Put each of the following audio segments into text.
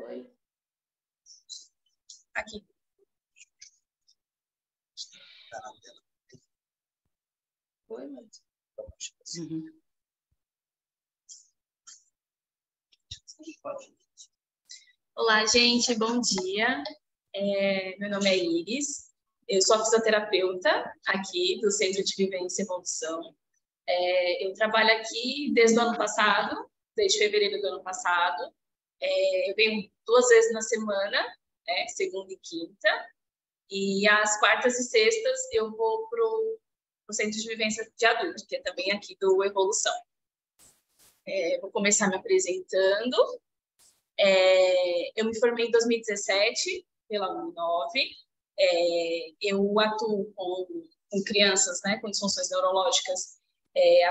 Oi. Aqui. Oi, mãe. Olá, gente, bom dia. Meu nome é Iris, eu sou a fisioterapeuta aqui do Centro de Vivência e Evolução. Eu trabalho aqui desde o ano passado, desde fevereiro do ano passado. Eu venho 2 vezes na semana, segunda e quinta, e às quartas e sextas eu vou para o Centro de Vivência de Adultos, que é também aqui do Evolução. Vou começar me apresentando. Eu me formei em 2017 pela Uninove. Eu atuo com crianças, né, com disfunções neurológicas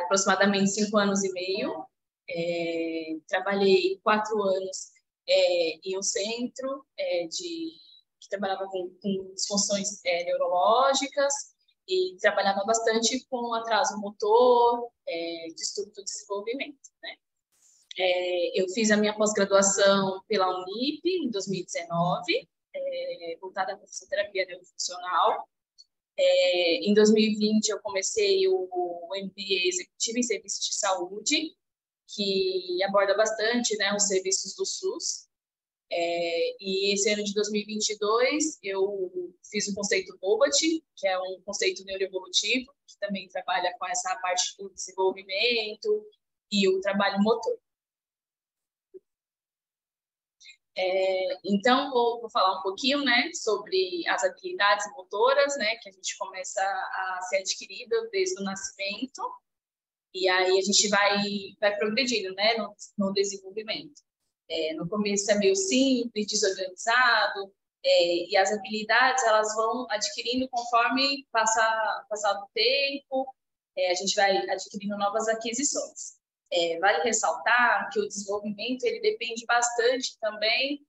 aproximadamente 5 anos e meio. Trabalhei 4 anos em um centro que trabalhava com disfunções neurológicas e trabalhava bastante com atraso motor, distúrbio do desenvolvimento, né? Eu fiz a minha pós-graduação pela Unip em 2019, voltada para fisioterapia neurofuncional. Em 2020, eu comecei o MBA Executivo em Serviços de Saúde, que aborda bastante, né, os serviços do SUS. E esse ano de 2022, eu fiz o conceito BOBAT, que é um conceito neuroevolutivo, que também trabalha com essa parte do desenvolvimento e o trabalho motor. Então, vou falar um pouquinho, né, sobre as habilidades motoras, né, que a gente começa a ser adquirida desde o nascimento, e aí a gente vai progredindo, né, no desenvolvimento. No começo é meio simples, desorganizado, e as habilidades elas vão adquirindo conforme passar o tempo, a gente vai adquirindo novas aquisições. Vale ressaltar que o desenvolvimento ele depende bastante também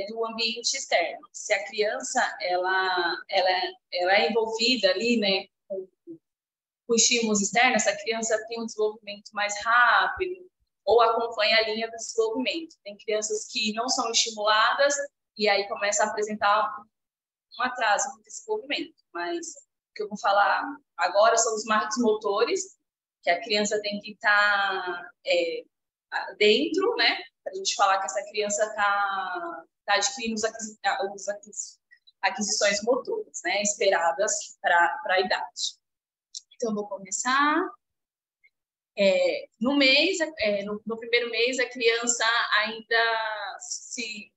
do ambiente externo. Se a criança ela é envolvida ali, né, com estímulos externos, essa criança tem um desenvolvimento mais rápido ou acompanha a linha do desenvolvimento. Tem crianças que não são estimuladas e aí começa a apresentar um atraso no desenvolvimento. Mas o que eu vou falar agora são os marcos motores, que a criança tem que estar dentro, né? Para a gente falar que essa criança está adquirindo aquisições motoras, né? Esperadas para a idade. Então, eu vou começar. No primeiro mês, a criança ainda se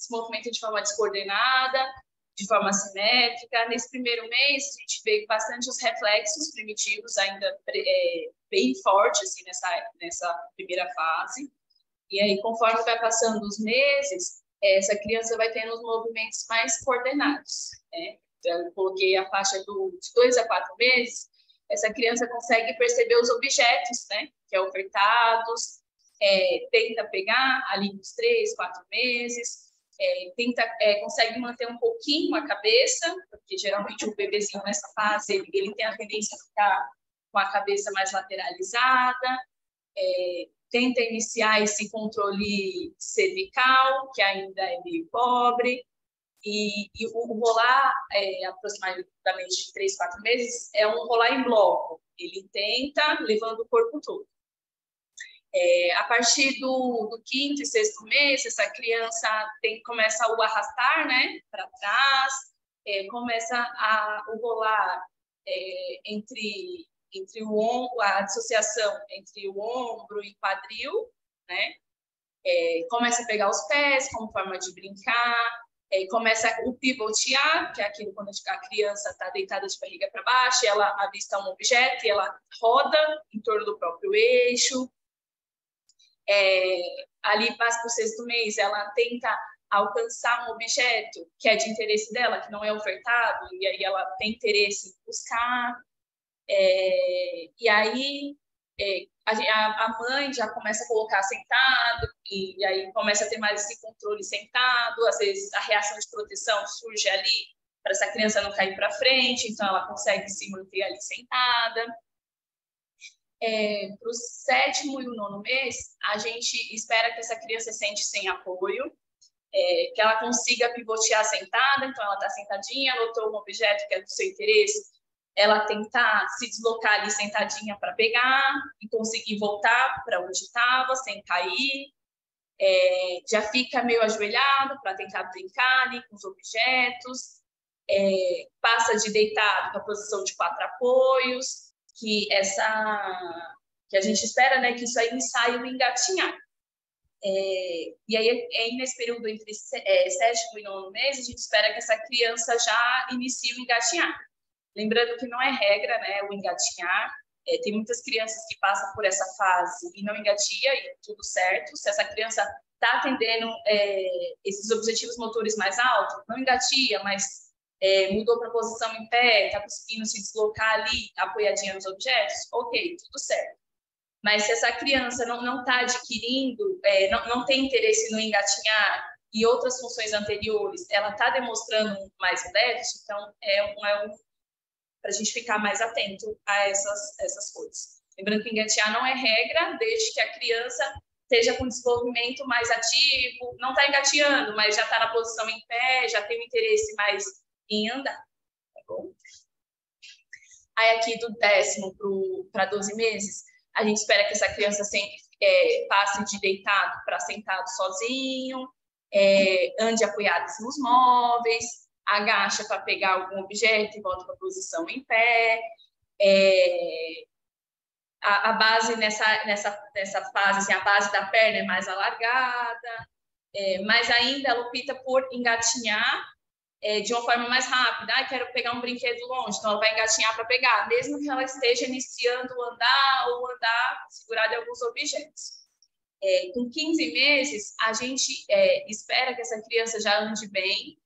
movimenta de forma descoordenada, de forma simétrica. Nesse primeiro mês, a gente vê bastante os reflexos primitivos ainda bem fortes assim, nessa primeira fase. E aí, conforme vai passando os meses, essa criança vai tendo os movimentos mais coordenados, né? Então, eu coloquei a faixa de 2 a 4 meses, essa criança consegue perceber os objetos, né, que é ofertados, tenta pegar ali nos 3, 4 meses, consegue manter um pouquinho a cabeça, porque geralmente o bebezinho nessa fase, ele tem a tendência a ficar com a cabeça mais lateralizada, tenta iniciar esse controle cervical, que ainda é meio pobre, e o rolar, aproximadamente de 3, 4 meses, é um rolar em bloco. Ele tenta levando o corpo todo. A partir do 5º e 6º mês, essa criança começa o arrastar, né, para trás, começa o rolar entre o ombro, a dissociação entre o ombro e quadril, né? Começa a pegar os pés como forma de brincar, começa o pivotear, que é aquilo quando a criança está deitada de barriga para baixo, ela avista um objeto e ela roda em torno do próprio eixo. Ali passa para o 6º mês, ela tenta alcançar um objeto que é de interesse dela, que não é ofertado, e aí ela tem interesse em buscar. E aí a mãe já começa a colocar sentado, e aí começa a ter mais esse controle sentado. Às vezes a reação de proteção surge ali para essa criança não cair para frente, então ela consegue se manter ali sentada. Para o 7º e o 9º mês, a gente espera que essa criança sente sem apoio, que ela consiga pivotear sentada, então ela está sentadinha, anotou um objeto que é do seu interesse, ela tentar se deslocar ali sentadinha para pegar e conseguir voltar para onde estava, sem cair. Já fica meio ajoelhado para tentar brincar ali com os objetos. Passa de deitado para a posição de 4 apoios, que a gente espera, né, que isso aí ensaie o engatinhar. E aí, nesse período entre 7º e 9º mês, a gente espera que essa criança já inicie o engatinhar. Lembrando que não é regra, né, o engatinhar. Tem muitas crianças que passam por essa fase e não engatia, e tudo certo. Se essa criança está atendendo esses objetivos motores mais altos, não engatia, mas mudou para a posição em pé, está conseguindo se deslocar ali, apoiadinha nos objetos, ok, tudo certo. Mas se essa criança não está adquirindo, não tem interesse no engatinhar e outras funções anteriores, ela está demonstrando mais déficit, então para a gente ficar mais atento a essas coisas. Lembrando que engatinhar não é regra, desde que a criança esteja com desenvolvimento mais ativo, não está engateando, mas já está na posição em pé, já tem um interesse mais em andar. Tá bom? Aí aqui do 10º para 12 meses, a gente espera que essa criança sempre passe de deitado para sentado sozinho, ande apoiado nos móveis, agacha para pegar algum objeto e volta para a posição em pé. A base nessa fase, assim, a base da perna é mais alargada, mas ainda ela opta por engatinhar de uma forma mais rápida. Quero pegar um brinquedo longe, então ela vai engatinhar para pegar, mesmo que ela esteja iniciando o andar ou andar segurada em alguns objetos. Com 15 meses, a gente espera que essa criança já ande bem,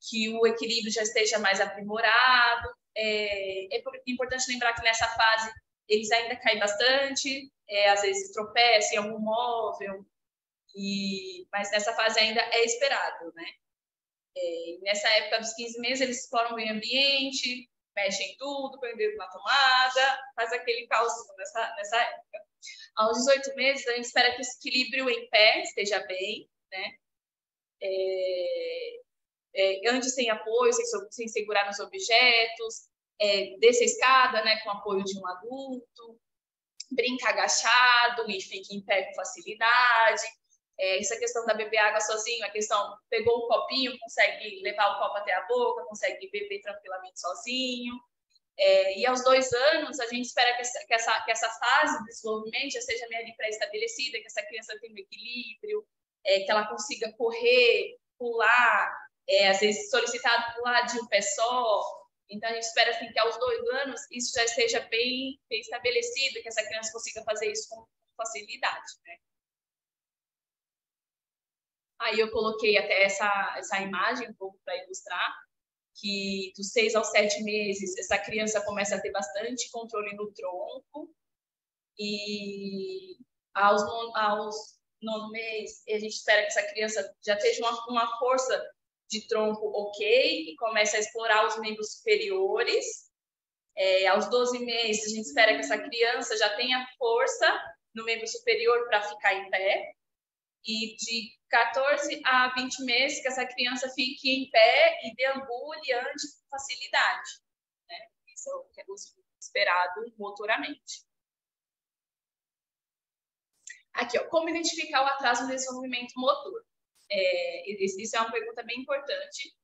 que o equilíbrio já esteja mais aprimorado. É importante lembrar que nessa fase eles ainda caem bastante, às vezes tropeçam em algum móvel, mas nessa fase ainda é esperado, né? Nessa época dos 15 meses, eles exploram o meio ambiente, mexem em tudo, põem o dedo na tomada, faz aquele caos nessa época. Aos 18 meses, a gente espera que esse equilíbrio em pé esteja bem, né? Ande sem apoio, sem segurar nos objetos, desça a escada, né, com apoio de um adulto, brinca agachado e fique em pé com facilidade. Essa questão da beber água sozinho, a questão, pegou um copinho, consegue levar o copo até a boca, consegue beber tranquilamente sozinho. E aos 2 anos, a gente espera que essa fase de desenvolvimento já seja meio pré-estabelecida, que essa criança tenha um equilíbrio, que ela consiga correr, pular, às vezes solicitado pular de um pé só. Então, a gente espera assim, que aos 2 anos isso já esteja bem estabelecido, que essa criança consiga fazer isso com facilidade, né? Aí eu coloquei até essa imagem um pouco para ilustrar, que dos 6 aos 7 meses, essa criança começa a ter bastante controle no tronco, e aos 9º mês, a gente espera que essa criança já esteja uma força de tronco ok, e comece a explorar os membros superiores. Aos 12 meses, a gente espera que essa criança já tenha força no membro superior para ficar em pé, e de 14 a 20 meses que essa criança fique em pé e deambule e ande com facilidade, né? Isso é o que é esperado motoramente. Aqui, ó, como identificar o atraso no desenvolvimento motor? Isso é uma pergunta bem importante.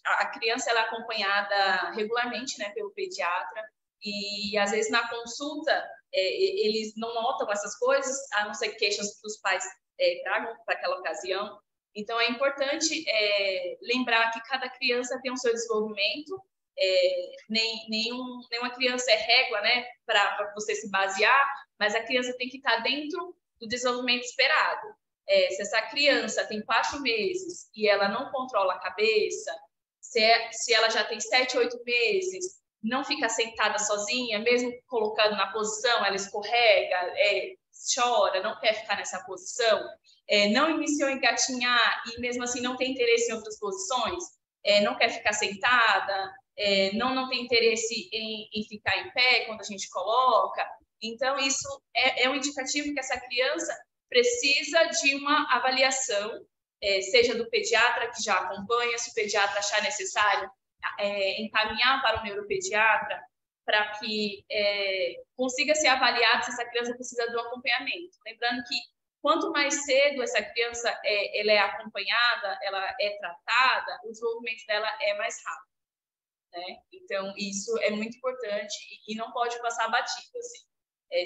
A criança ela é acompanhada regularmente, né, pelo pediatra, e às vezes na consulta eles não notam essas coisas, a não ser queixas que os pais tragam para aquela ocasião. Então é importante lembrar que cada criança tem o seu desenvolvimento, nenhuma criança é régua, né, para você se basear, mas a criança tem que estar dentro do desenvolvimento esperado. Se essa criança tem 4 meses e ela não controla a cabeça, se ela já tem 7, 8 meses, não fica sentada sozinha, mesmo colocando na posição, ela escorrega, chora, não quer ficar nessa posição, não iniciou a engatinhar e mesmo assim não tem interesse em outras posições, não quer ficar sentada, não tem interesse em ficar em pé quando a gente coloca. Então, isso é um indicativo que essa criança precisa de uma avaliação seja do pediatra que já acompanha, se o pediatra achar necessário, encaminhar para o neuropediatra para que consiga ser avaliado se essa criança precisa do acompanhamento. Lembrando que quanto mais cedo essa criança ela é acompanhada, ela é tratada, o desenvolvimento dela é mais rápido, né? Então, isso é muito importante e não pode passar batido, assim.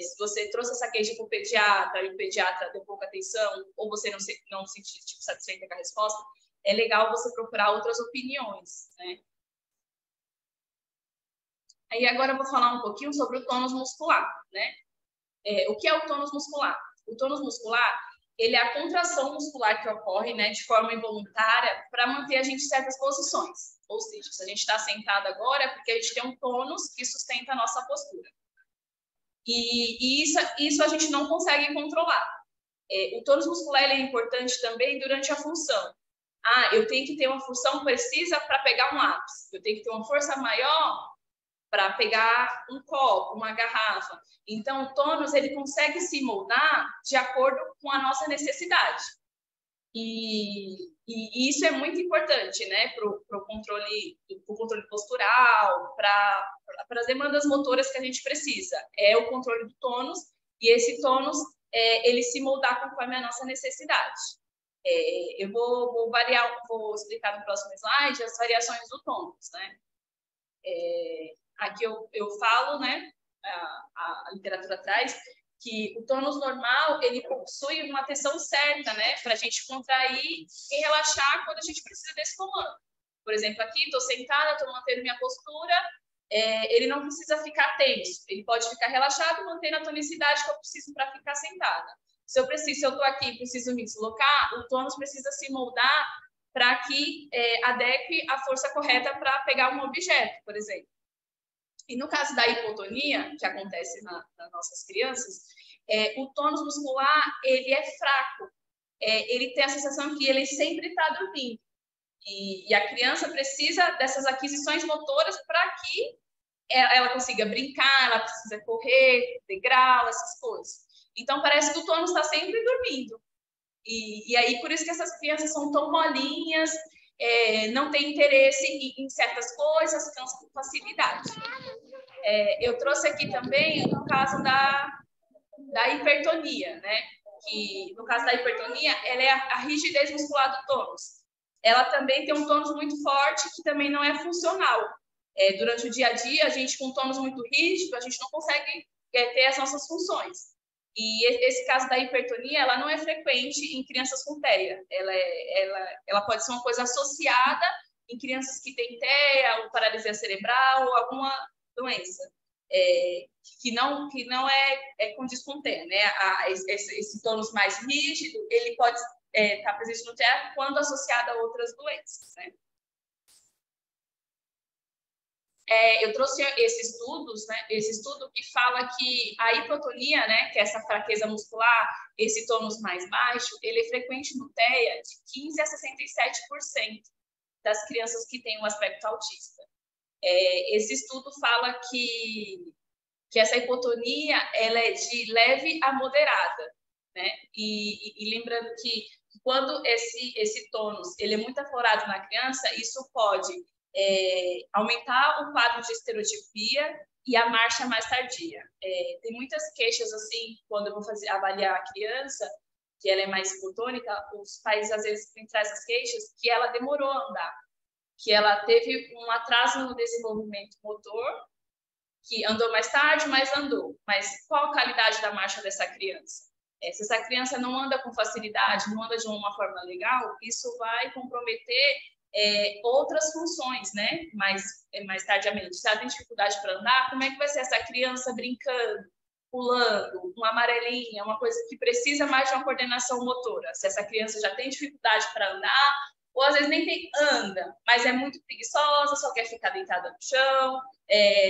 Se você trouxe essa queixa para o pediatra e o pediatra deu pouca atenção, ou você não se sentiu satisfeita com a resposta, é legal você procurar outras opiniões, né? Aí agora eu vou falar um pouquinho sobre o tônus muscular, né? O que é o tônus muscular? O tônus muscular, ele é a contração muscular que ocorre, né, de forma involuntária para manter a gente em certas posições. Ou seja, se a gente está sentado agora é porque a gente tem um tônus que sustenta a nossa postura. E isso a gente não consegue controlar. O tônus muscular ele é importante também durante a função. Eu tenho que ter uma função precisa para pegar um lápis. Eu tenho que ter uma força maior para pegar um copo, uma garrafa. Então, o tônus ele consegue se moldar de acordo com a nossa necessidade. E isso é muito importante, né, para o controle postural, para as demandas motoras que a gente precisa. É o controle do tônus, e esse tônus, ele se moldar conforme a nossa necessidade. Eu vou explicar no próximo slide as variações do tônus, né? Aqui eu falo, né, a literatura traz que o tônus normal, ele possui uma tensão certa, né, para a gente contrair e relaxar quando a gente precisa desse comando. Por exemplo, aqui, estou sentada, estou mantendo minha postura, ele não precisa ficar tenso, ele pode ficar relaxado, mantendo a tonicidade que eu preciso para ficar sentada. Se eu estou aqui e preciso me deslocar, o tônus precisa se moldar para que adeque a força correta para pegar um objeto, por exemplo. E no caso da hipotonia, que acontece nas nossas crianças, o tônus muscular ele é fraco. Ele tem a sensação que ele sempre está dormindo. E a criança precisa dessas aquisições motoras para que ela consiga brincar, ela precisa correr, degrau, essas coisas. Então, parece que o tônus está sempre dormindo. E aí, por isso que essas crianças são tão molinhas, não têm interesse em certas coisas, cansam com facilidade. Eu trouxe aqui também o caso da hipertonia, né? Que, no caso da hipertonia, ela é a rigidez muscular do tônus. Ela também tem um tônus muito forte, que também não é funcional. Durante o dia a dia, a gente com um tônus muito rígido, a gente não consegue ter as nossas funções. E esse caso da hipertonia, ela não é frequente em crianças com TEA. Ela pode ser uma coisa associada em crianças que têm TEA, ou paralisia cerebral, ou alguma doença que não condiz com TEA, né? Esse tônus mais rígido, ele pode estar presente no TEA quando associado a outras doenças, né? Eu trouxe esse estudo que fala que a hipotonia, né, que é essa fraqueza muscular, esse tônus mais baixo, ele é frequente no TEA de 15% a 67% das crianças que têm um aspecto autista. Esse estudo fala que essa hipotonia ela é de leve a moderada, né? E lembrando que quando esse tônus ele é muito aflorado na criança, isso pode aumentar o quadro de estereotipia e a marcha mais tardia. Tem muitas queixas assim, quando eu vou avaliar a criança, que ela é mais hipotônica, os pais às vezes trazem essas queixas que ela demorou a andar, que ela teve um atraso no desenvolvimento motor, que andou mais tarde, mas andou. Mas qual a qualidade da marcha dessa criança? Se essa criança não anda com facilidade, não anda de uma forma legal, isso vai comprometer outras funções, né? Mais tardiamente. Se ela tem dificuldade para andar, como é que vai ser essa criança brincando, pulando, uma amarelinha, uma coisa que precisa mais de uma coordenação motora? Se essa criança já tem dificuldade para andar, ou às vezes nem anda, mas é muito preguiçosa, só quer ficar deitada no chão,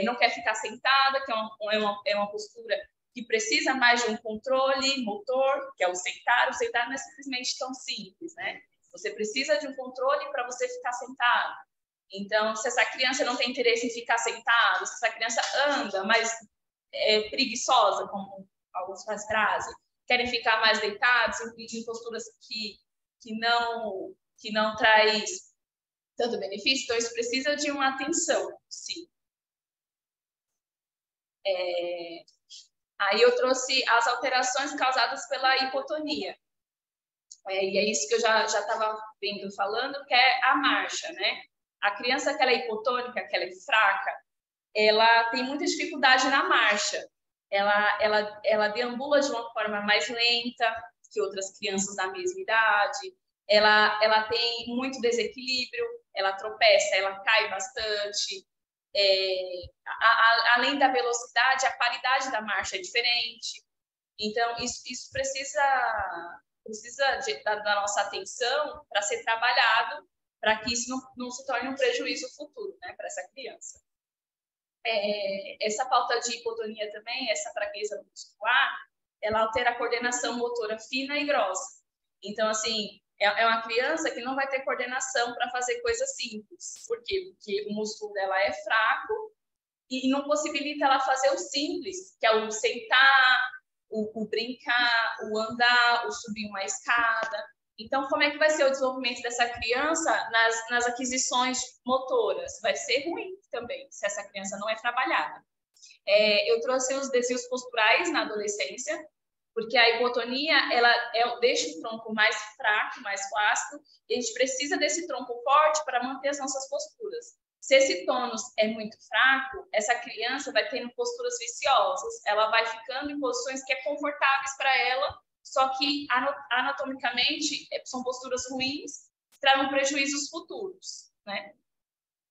não quer ficar sentada, que é uma postura que precisa mais de um controle motor, que é o sentar. O sentar não é simplesmente tão simples, né? Você precisa de um controle para você ficar sentado. Então, se essa criança não tem interesse em ficar sentada, se essa criança anda, mas é preguiçosa, como alguns pais trazem, querem ficar mais deitados, em posturas que que não traz tanto benefício, então isso precisa de uma atenção, sim. Aí eu trouxe as alterações causadas pela hipotonia. E é isso que eu já estava falando, que é a marcha, né? A criança que ela é hipotônica, que ela é fraca, ela tem muita dificuldade na marcha. Ela deambula de uma forma mais lenta que outras crianças da mesma idade. Ela tem muito desequilíbrio, ela tropeça, ela cai bastante. Além da velocidade, a qualidade da marcha é diferente. Então, isso precisa da nossa atenção para ser trabalhado, para que isso não se torne um prejuízo futuro, né, para essa criança. Essa falta de hipotonia também, essa fraqueza muscular, ela altera a coordenação motora fina e grossa. Então, assim, é uma criança que não vai ter coordenação para fazer coisas simples. Por quê? Porque o músculo dela é fraco e não possibilita ela fazer o simples, que é o sentar, o brincar, o andar, o subir uma escada. Então, como é que vai ser o desenvolvimento dessa criança nas aquisições motoras? Vai ser ruim também, se essa criança não é trabalhada. Eu trouxe os desvios posturais na adolescência, porque a hipotonia, ela deixa o tronco mais fraco, mais flácido, e a gente precisa desse tronco forte para manter as nossas posturas. Se esse tônus é muito fraco, essa criança vai tendo posturas viciosas, ela vai ficando em posições que é confortáveis para ela, só que anatomicamente são posturas ruins, trarão prejuízos futuros, né?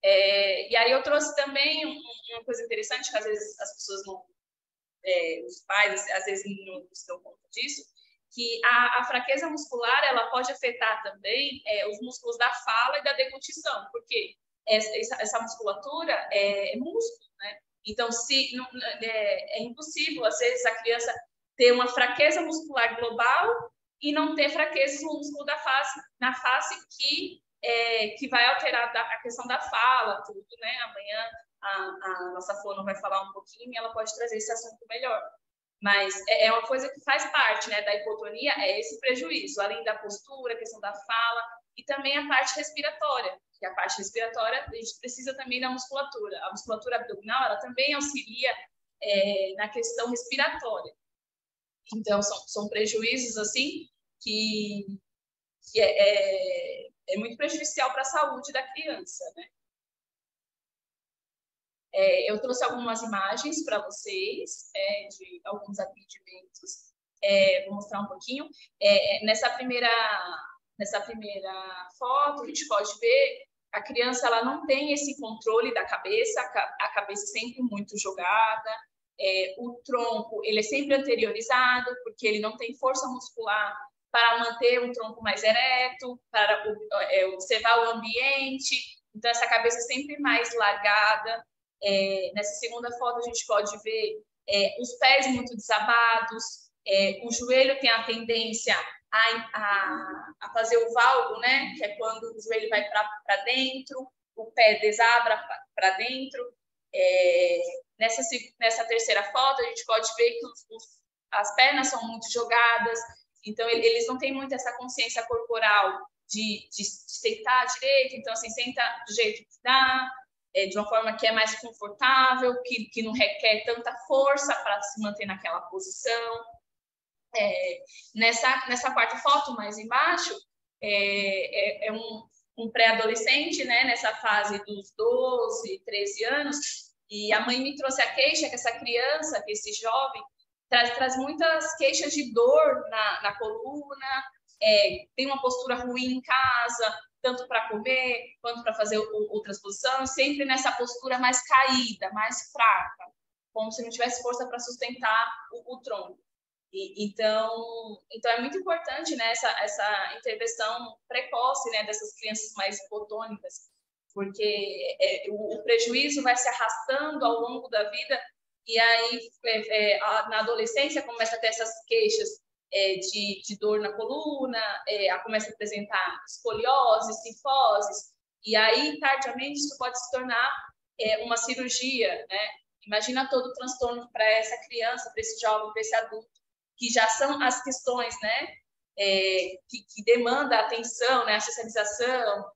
E aí eu trouxe também uma coisa interessante, que às vezes as pessoas não, os pais às vezes não se dão conta disso, que a fraqueza muscular ela pode afetar também os músculos da fala e da deglutição, porque essa musculatura é músculo, né? Então, é impossível, às vezes, a criança ter uma fraqueza muscular global e não ter fraquezas no músculo na face que vai alterar a questão da fala, tudo, né? Amanhã a nossa fono vai falar um pouquinho e ela pode trazer esse assunto melhor. Mas é uma coisa que faz parte, né, da hipotonia, é esse prejuízo, além da postura, a questão da fala e também a parte respiratória, que a parte respiratória a gente precisa também da musculatura. A musculatura abdominal, ela também auxilia na questão respiratória. Então, são prejuízos, assim, que é muito prejudicial para a saúde da criança, né? Eu trouxe algumas imagens para vocês de alguns atendimentos. Vou mostrar um pouquinho. Nessa primeira foto, a gente pode ver a criança ela não tem esse controle da cabeça, a cabeça sempre muito jogada, o tronco ele é sempre anteriorizado, porque ele não tem força muscular para manter um tronco mais ereto, para observar o ambiente. Então, essa cabeça é sempre mais largada. Nessa segunda foto, a gente pode ver os pés muito desabados, o joelho tem a tendência a fazer o valgo, né? Que é quando o joelho vai para dentro, o pé desabra para dentro. Nessa terceira foto, a gente pode ver que as pernas são muito jogadas, então eles não têm muito essa consciência corporal de sentar direito, então assim, senta do jeito que dá, de uma forma que é mais confortável, que não requer tanta força para se manter naquela posição. Nessa quarta foto, mais embaixo, é um pré-adolescente, né, nessa fase dos 12, 13 anos, e a mãe me trouxe a queixa que essa criança, que esse jovem, traz muitas queixas de dor na coluna, tem uma postura ruim em casa, tanto para comer quanto para fazer outras posições, sempre nessa postura mais caída, mais fraca, como se não tivesse força para sustentar o tronco. Então é muito importante, né, essa intervenção precoce, né, dessas crianças mais hipotônicas, porque o prejuízo vai se arrastando ao longo da vida e aí na adolescência começa a ter essas queixas de dor na coluna, começa a apresentar escoliose, cifoses, e aí tardiamente isso pode se tornar uma cirurgia, né? Imagina todo o transtorno para essa criança, para esse jovem, para esse adulto, que já são as questões, né, que demanda atenção, né, a socialização,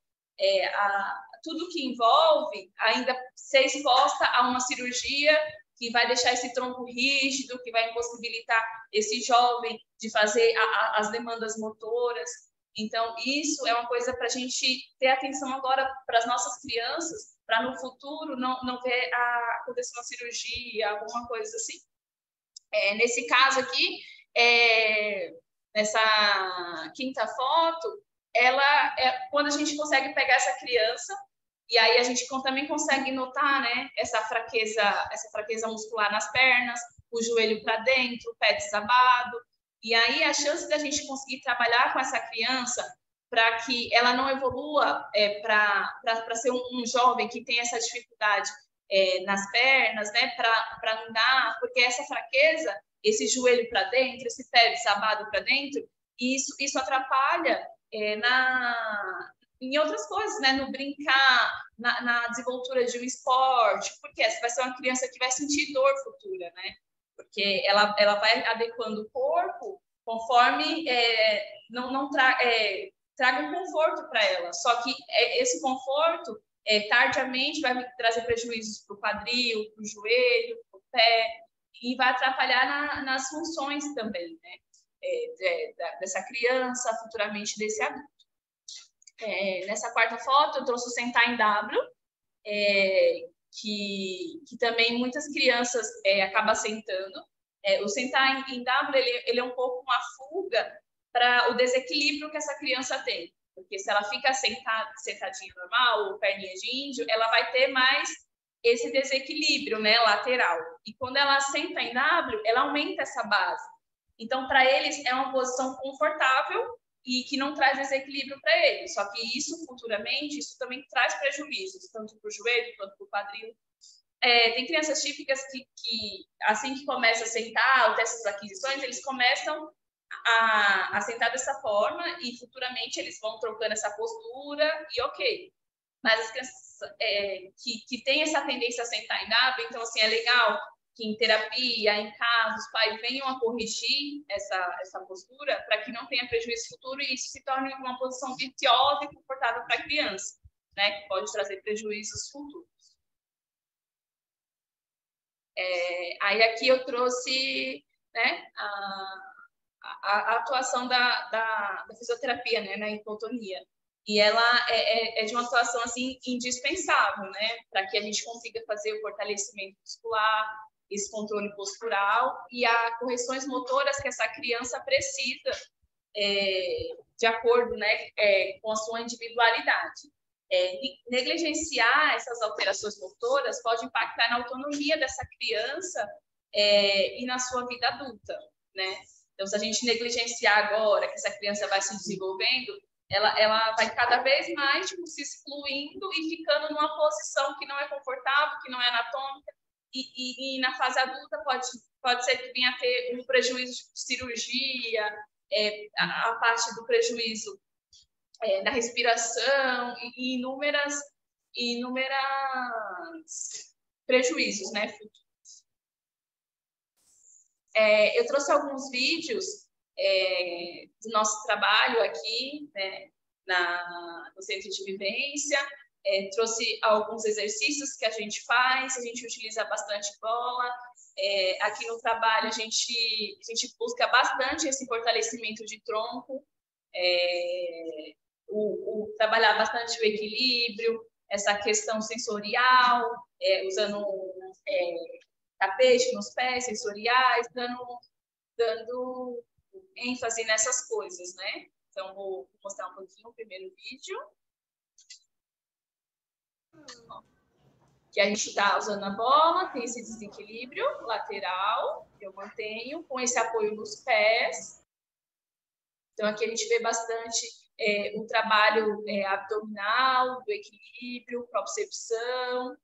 tudo que envolve ainda ser exposta a uma cirurgia que vai deixar esse tronco rígido, que vai impossibilitar esse jovem de fazer as demandas motoras. Então, isso é uma coisa para a gente ter atenção agora para as nossas crianças, para no futuro não ver acontecer uma cirurgia, alguma coisa assim. Nesse caso aqui, nessa quinta foto, ela quando a gente consegue pegar essa criança, e aí a gente também consegue notar, né, essa fraqueza muscular nas pernas, o joelho para dentro, o pé desabado. E aí a chance da gente conseguir trabalhar com essa criança para que ela não evolua para ser um jovem que tem essa dificuldade nas pernas, né, para andar, porque essa fraqueza, esse joelho para dentro, esse pé desabado para dentro, isso atrapalha em outras coisas, né? No brincar, na desenvoltura de um esporte, porque essa vai ser uma criança que vai sentir dor futura, né? Porque ela vai adequando o corpo conforme traga um conforto para ela. Só que esse conforto, tardiamente, vai trazer prejuízos para o quadril, para o joelho, para o pé, e vai atrapalhar nas funções também, né? Dessa criança, futuramente desse adulto. Nessa quarta foto, eu trouxe o sentar em W, que também muitas crianças acabam sentando. O sentar em W, ele é um pouco uma fuga para o desequilíbrio que essa criança tem. Porque se ela fica sentadinha normal, ou perninha de índio, ela vai ter mais esse desequilíbrio, né, lateral. E quando ela senta em W, ela aumenta essa base. Então, para eles, é uma posição confortável e que não traz desequilíbrio para eles. Só que isso, futuramente, isso também traz prejuízos, tanto para o joelho quanto para o quadril. Tem crianças típicas que, assim que começa a sentar, ou ter essas aquisições, eles começam a sentar dessa forma e, futuramente, eles vão trocando essa postura e ok. Mas as crianças que têm essa tendência a sentar em W, então, assim, é legal que em terapia, em casa, os pais venham a corrigir essa postura para que não tenha prejuízo futuro e isso se torne uma posição virtuosa e confortável para a criança, né? Que pode trazer prejuízos futuros. Aí aqui eu trouxe, né, a atuação da fisioterapia, né, na hipotonia. E ela é de uma atuação assim indispensável, né, para que a gente consiga fazer o fortalecimento muscular, esse controle postural e as correções motoras que essa criança precisa, de acordo, né, com a sua individualidade. Negligenciar essas alterações motoras pode impactar na autonomia dessa criança e na sua vida adulta, né? Então, se a gente negligenciar agora que essa criança vai se desenvolvendo, ela vai cada vez mais tipo, se excluindo e ficando numa posição que não é confortável, que não é anatômica, e na fase adulta pode ser que venha a ter um prejuízo de cirurgia, a parte do prejuízo da respiração e inúmeras prejuízos, né? Eu trouxe alguns vídeos do nosso trabalho aqui, né, no centro de vivência, trouxe alguns exercícios que a gente utiliza bastante bola. Aqui no trabalho a gente busca bastante esse fortalecimento de tronco, trabalhar bastante o equilíbrio, essa questão sensorial, usando tapete nos pés sensoriais, dando ênfase nessas coisas, né? Então, vou mostrar um pouquinho o primeiro vídeo. Que a gente está usando a bola, tem esse desequilíbrio lateral, que eu mantenho, com esse apoio nos pés. Então, aqui a gente vê bastante o trabalho abdominal, do equilíbrio, propriocepção.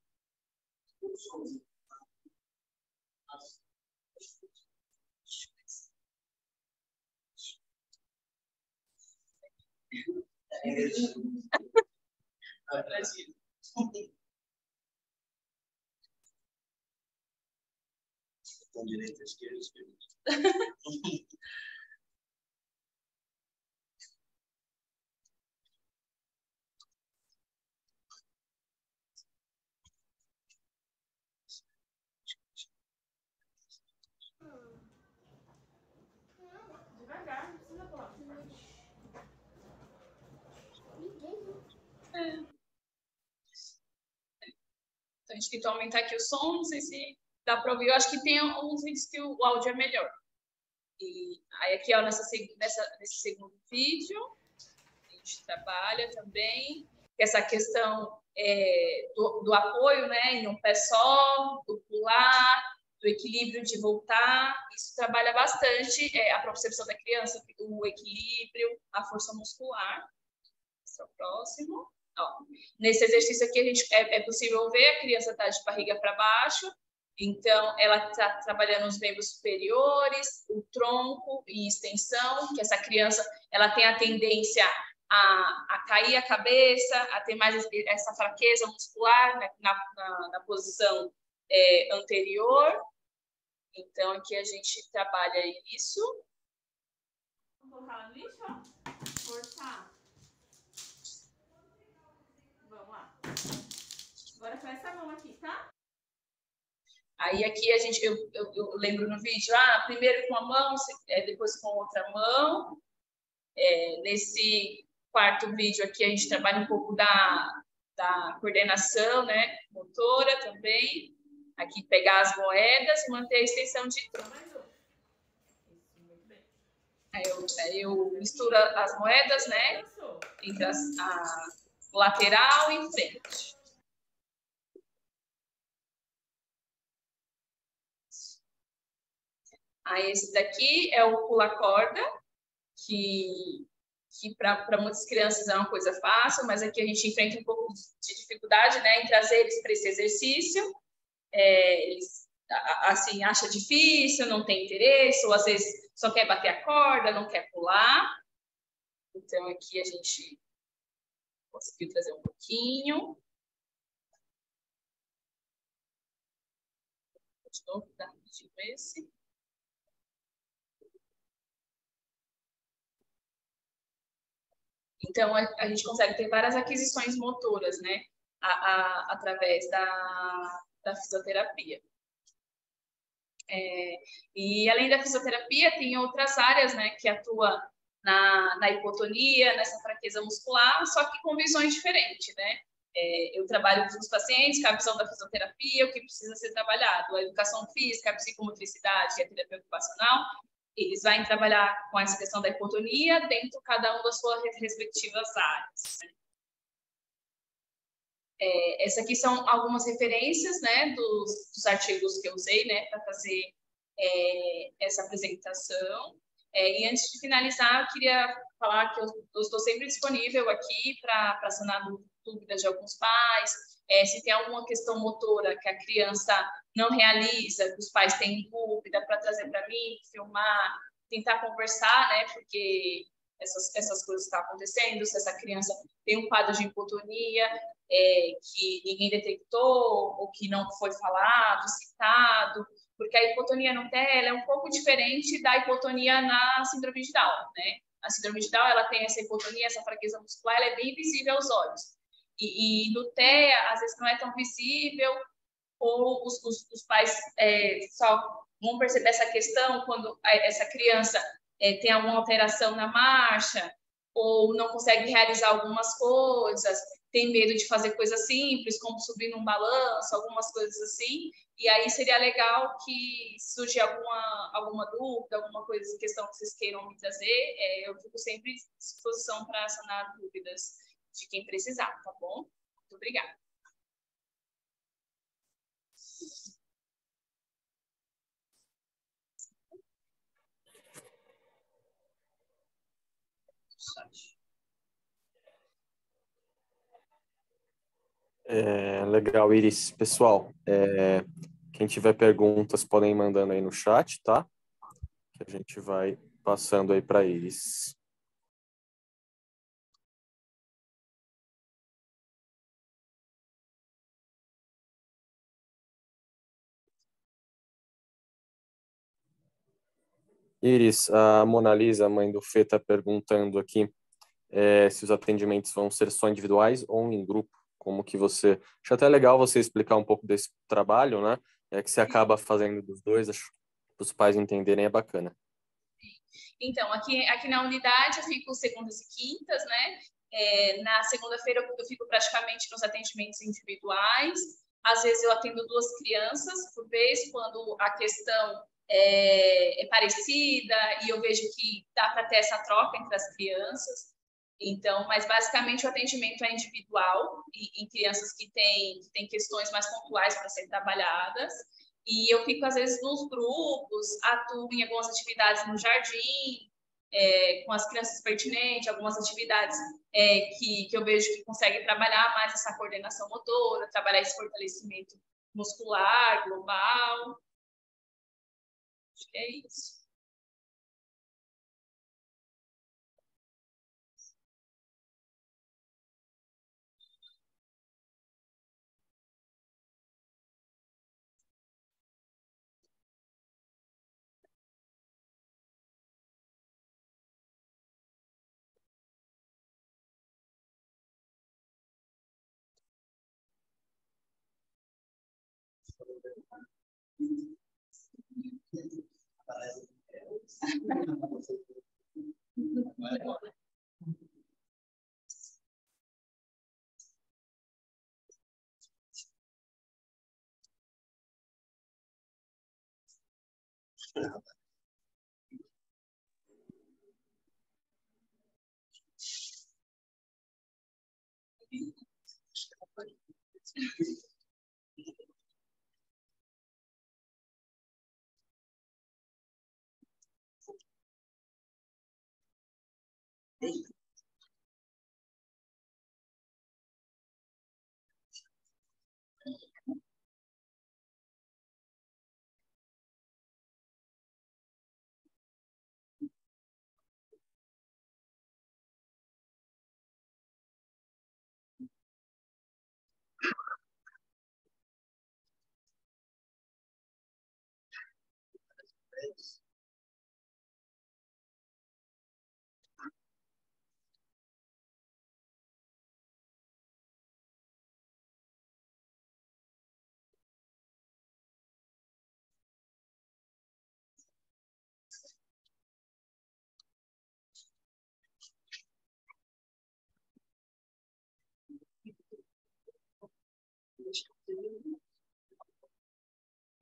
Com direita, esquerda, esquerda. A gente tentou aumentar aqui o som, não sei se dá para ouvir. Eu acho que tem alguns vídeos que o áudio é melhor. E aí aqui, ó, nesse segundo vídeo, a gente trabalha também essa questão do apoio, né, em um pé só, do pular, do equilíbrio de voltar. Isso trabalha bastante a propriocepção da criança, o equilíbrio, a força muscular. Esse é o próximo. Ó, nesse exercício aqui, é possível ver a criança estar de barriga para baixo. Então, ela está trabalhando os membros superiores, o tronco e extensão, que essa criança ela tem a tendência a cair a cabeça, a ter mais essa fraqueza muscular, né, na posição anterior. Então, aqui a gente trabalha isso. Vamos colocar lá no lixo, ó. Forçar. Vamos lá. Agora com essa mão aqui, tá? Aí aqui eu lembro no vídeo, primeiro com a mão, depois com outra mão. Nesse quarto vídeo aqui a gente trabalha um pouco da coordenação, né, motora também. Aqui pegar as moedas e manter a extensão de tronco. Aí eu misturo as moedas, né, entre a lateral e frente. Aí esse daqui é o pula-corda, que para muitas crianças é uma coisa fácil, mas aqui a gente enfrenta um pouco de dificuldade, né, em trazer eles para esse exercício. Eles, assim, acham difícil, não tem interesse, ou às vezes só quer bater a corda, não quer pular. Então, aqui a gente conseguiu trazer um pouquinho. De novo, tá repetindo esse. Então, a gente consegue ter várias aquisições motoras, né? Através da fisioterapia. E além da fisioterapia, tem outras áreas, né, que atuam na hipotonia, nessa fraqueza muscular, só que com visões diferentes, né? Eu trabalho com os pacientes com a visão da fisioterapia, o que precisa ser trabalhado, a educação física, a psicomotricidade e a terapia ocupacional. Eles vão trabalhar com essa questão da hipotonia dentro cada uma das suas respectivas áreas. Essa aqui são algumas referências, né, dos artigos que eu usei, né, para fazer essa apresentação. E antes de finalizar, eu queria falar que eu estou sempre disponível aqui para sanar dúvidas de alguns pais. Se tem alguma questão motora que a criança não realiza, que os pais têm dúvida, para trazer para mim, filmar, tentar conversar, né, porque essas coisas estão acontecendo. Se essa criança tem um quadro de hipotonia que ninguém detectou, ou que não foi falado, citado, porque a hipotonia no TEA ela é um pouco diferente da hipotonia na síndrome de Down, né? A síndrome de Down, ela tem essa hipotonia, essa fraqueza muscular, ela é bem visível aos olhos. E no TEA, às vezes não é tão visível, ou os pais só vão perceber essa questão quando essa criança tem alguma alteração na marcha, ou não consegue realizar algumas coisas, tem medo de fazer coisas simples, como subir num balanço, algumas coisas assim. E aí seria legal que surgir alguma dúvida, alguma coisa, questão que vocês queiram me trazer, eu fico sempre à disposição para sanar dúvidas de quem precisar, tá bom? Muito obrigada. Legal, Iris. Pessoal, quem tiver perguntas podem ir mandando aí no chat, tá? Que a gente vai passando aí para Iris. Iris, a Mona Lisa, mãe do Fê, está perguntando aqui se os atendimentos vão ser só individuais ou em grupo. Como que você... Acho até legal você explicar um pouco desse trabalho, né? Que você acaba fazendo dos dois, acho que os pais entenderem é bacana. Então, aqui na unidade eu fico segundas e quintas, né? Na segunda-feira eu fico praticamente nos atendimentos individuais. Às vezes eu atendo 2 crianças por vez, quando a questão é parecida e eu vejo que dá para ter essa troca entre as crianças. Então, mas basicamente o atendimento é individual em crianças que têm questões mais pontuais para serem trabalhadas. E eu fico, às vezes, nos grupos, atuo em algumas atividades no jardim, com as crianças pertinentes, algumas atividades que eu vejo que conseguem trabalhar mais essa coordenação motora, trabalhar esse fortalecimento muscular, global. Acho que é isso.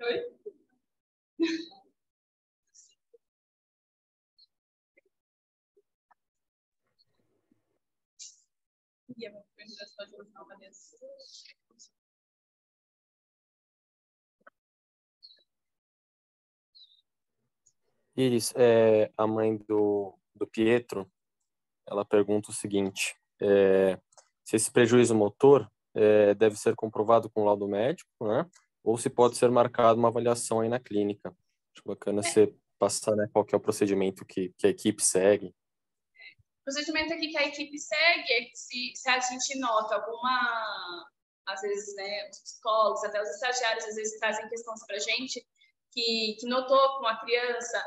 Oi? Iris, a mãe do Pietro, ela pergunta o seguinte, se esse prejuízo motor deve ser comprovado com laudo médico, né? Ou se pode ser marcado uma avaliação aí na clínica. Acho bacana você passar, né, qual que é o procedimento que a equipe segue. O procedimento aqui que a equipe segue é que se a gente nota alguma, às vezes, né, os psicólogos, até os estagiários, às vezes trazem questões para a gente que notou que uma criança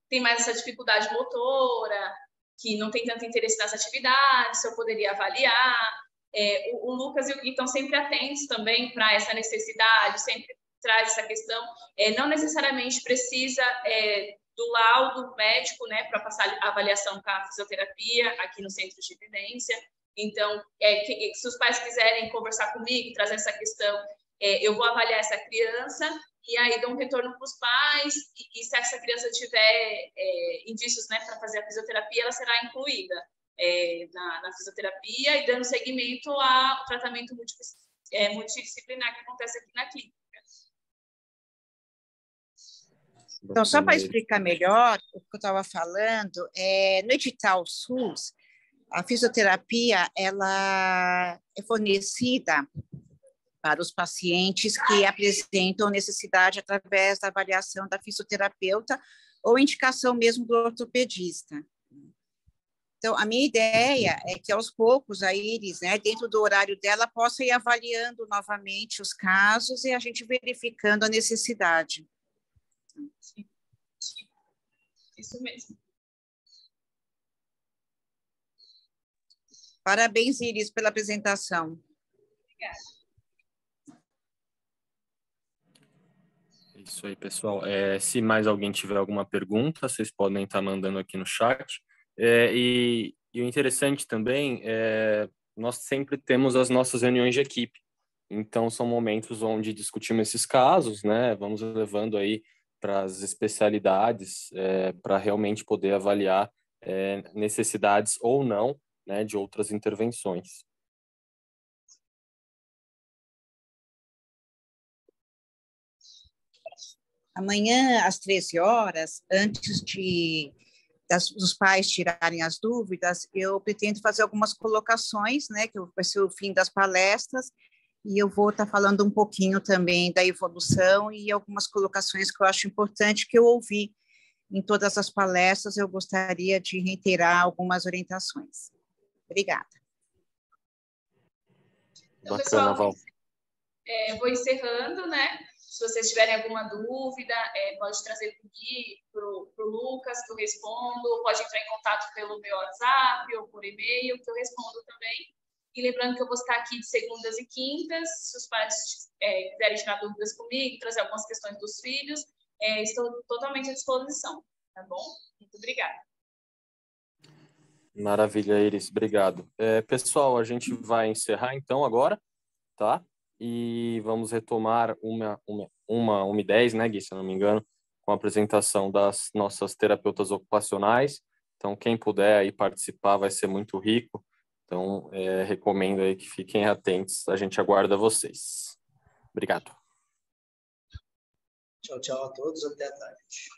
tem mais essa dificuldade motora, que não tem tanto interesse nas atividades, se eu poderia avaliar. O Lucas e o Gui estão sempre atentos também para essa necessidade, sempre traz essa questão. Não necessariamente precisa do laudo médico, né, para passar a avaliação com a fisioterapia aqui no centro de evidência. Então, se os pais quiserem conversar comigo, trazer essa questão, eu vou avaliar essa criança e aí dou um retorno para os pais e se essa criança tiver indícios, né, para fazer a fisioterapia, ela será incluída na fisioterapia e dando seguimento ao tratamento multidisciplinar que acontece aqui na clínica. Então, só para explicar melhor o que eu estava falando, no edital SUS, a fisioterapia ela é fornecida para os pacientes que apresentam necessidade através da avaliação da fisioterapeuta ou indicação mesmo do ortopedista. Então, a minha ideia é que, aos poucos, a Iris, né, dentro do horário dela, possa ir avaliando novamente os casos e a gente verificando a necessidade. Isso mesmo. Parabéns, Iris, pela apresentação. Obrigada. Isso aí, pessoal. Se mais alguém tiver alguma pergunta, vocês podem estar mandando aqui no chat. E o interessante também nós sempre temos as nossas reuniões de equipe. Então, são momentos onde discutimos esses casos, né? Vamos levando aí para as especialidades, para realmente poder avaliar necessidades ou não, né, de outras intervenções. Amanhã, às 13 horas, antes dos pais tirarem as dúvidas, eu pretendo fazer algumas colocações, né, que vai ser o fim das palestras, e eu vou estar falando um pouquinho também da evolução e algumas colocações que eu acho importante que eu ouvi em todas as palestras, eu gostaria de reiterar algumas orientações. Obrigada. Então, Bacana, pessoal, Val. Vou encerrando, né? Se vocês tiverem alguma dúvida, pode trazer para o Lucas, que eu respondo, pode entrar em contato pelo meu WhatsApp ou por e-mail, que eu respondo também. E lembrando que eu vou estar aqui de segundas e quintas, se os pais quiserem tirar dúvidas comigo, trazer algumas questões dos filhos, estou totalmente à disposição, tá bom? Muito obrigada. Maravilha, Iris, obrigado. Pessoal, a gente vai encerrar então agora, tá? E vamos retomar 1h10, né, Gui, se eu não me engano, com a apresentação das nossas terapeutas ocupacionais. Então, quem puder aí participar vai ser muito rico. Então, recomendo aí que fiquem atentos. A gente aguarda vocês. Obrigado. Tchau, tchau a todos. Até a tarde.